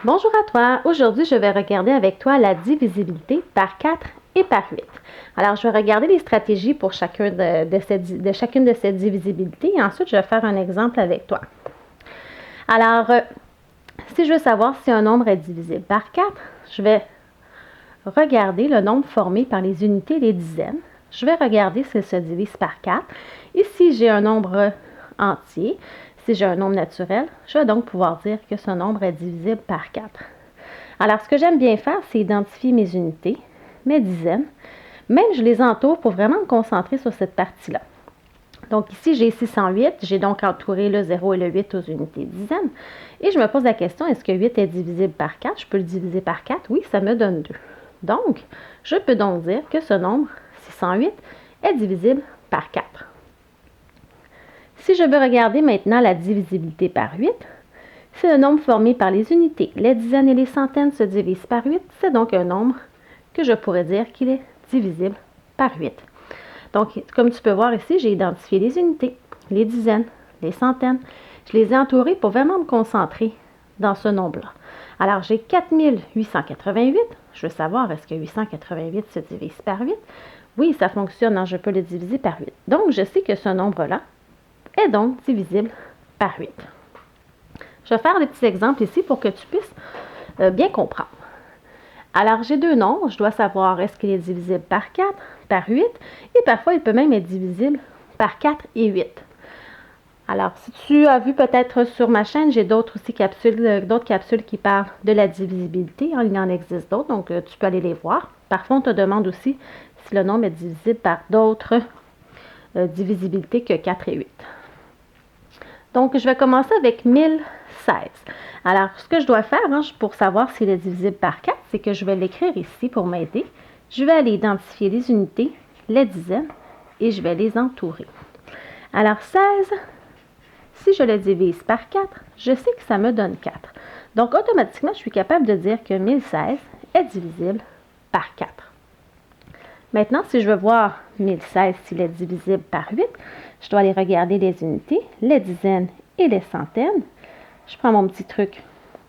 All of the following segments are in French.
Bonjour à toi. Aujourd'hui, je vais regarder avec toi la divisibilité par 4 et par 8. Alors, je vais regarder les stratégies pour chacune de ces divisibilités et ensuite, je vais faire un exemple avec toi. Alors, si je veux savoir si un nombre est divisible par 4, je vais regarder le nombre formé par les unités et les dizaines. Je vais regarder s'il se divise par 4. Et si j'ai un nombre entier, si j'ai un nombre naturel, je vais donc pouvoir dire que ce nombre est divisible par 4. Alors, ce que j'aime bien faire, c'est identifier mes unités, mes dizaines. Même, je les entoure pour vraiment me concentrer sur cette partie-là. Donc, ici, j'ai 608. J'ai donc entouré le 0 et le 8 aux unités dizaines. Et je me pose la question, est-ce que 8 est divisible par 4? Je peux le diviser par 4? Oui, ça me donne 2. Donc, je peux donc dire que ce nombre, 608, est divisible par 4. Si je veux regarder maintenant la divisibilité par 8, c'est le nombre formé par les unités. Les dizaines et les centaines se divisent par 8. C'est donc un nombre que je pourrais dire qu'il est divisible par 8. Donc, comme tu peux voir ici, j'ai identifié les unités, les dizaines, les centaines. Je les ai entourées pour vraiment me concentrer dans ce nombre-là. Alors, j'ai 4888. Je veux savoir, est-ce que 888 se divise par 8? Oui, ça fonctionne, je peux le diviser par 8. Donc, je sais que ce nombre-là est donc divisible par 8. Je vais faire des petits exemples ici pour que tu puisses bien comprendre. Alors, j'ai deux nombres. Je dois savoir est-ce qu'il est divisible par 4, par 8, et parfois, il peut même être divisible par 4 et 8. Alors, si tu as vu peut-être sur ma chaîne, j'ai d'autres capsules qui parlent de la divisibilité. Il en existe d'autres, donc tu peux aller les voir. Parfois, on te demande aussi si le nombre est divisible par d'autres divisibilités que 4 et 8. Donc, je vais commencer avec 1016. Alors, ce que je dois faire pour savoir s'il est divisible par 4, c'est que je vais l'écrire ici pour m'aider. Je vais aller identifier les unités, les dizaines, et je vais les entourer. Alors, 16, si je le divise par 4, je sais que ça me donne 4. Donc, automatiquement, je suis capable de dire que 1016 est divisible par 4. Maintenant, si je veux voir 1016 s'il est divisible par 8, je dois aller regarder les unités, les dizaines et les centaines. Je prends mon petit truc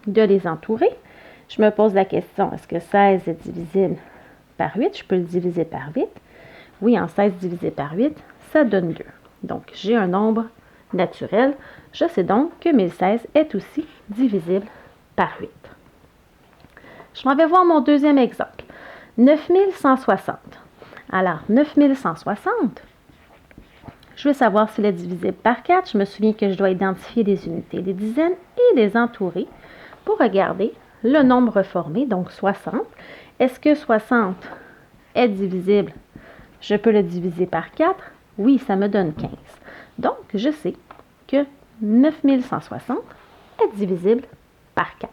de les entourer. Je me pose la question, est-ce que 16 est divisible par 8? Je peux le diviser par 8. Oui, en 16 divisé par 8, ça donne 2. Donc, j'ai un nombre naturel. Je sais donc que 1016 est aussi divisible par 8. Je m'en vais voir mon deuxième exemple. 9160. Alors, 9160, je veux savoir s'il est divisible par 4. Je me souviens que je dois identifier les unités, les dizaines et les entourer pour regarder le nombre formé, donc 60. Est-ce que 60 est divisible? Je peux le diviser par 4. Oui, ça me donne 15. Donc, je sais que 9160 est divisible par 4.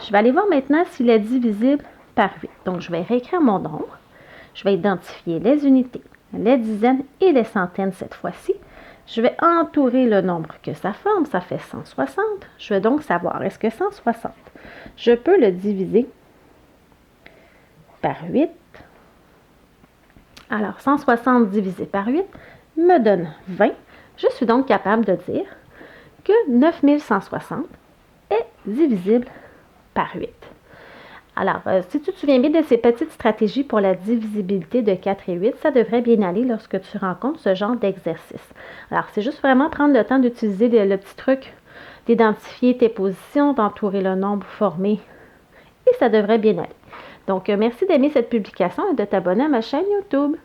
Je vais aller voir maintenant s'il est divisible par 8. Donc, je vais réécrire mon nombre. Je vais identifier les unités, les dizaines et les centaines cette fois-ci. Je vais entourer le nombre que ça forme, ça fait 160. Je vais donc savoir, est-ce que 160, je peux le diviser par 8? Alors, 160 divisé par 8 me donne 20. Je suis donc capable de dire que 9160 est divisible par 8. Alors, si tu te souviens bien de ces petites stratégies pour la divisibilité de 4 et 8, ça devrait bien aller lorsque tu rencontres ce genre d'exercice. Alors, c'est juste vraiment prendre le temps d'utiliser le petit truc d'identifier tes positions, d'entourer le nombre formé, et ça devrait bien aller. Donc, merci d'aimer cette publication et de t'abonner à ma chaîne YouTube.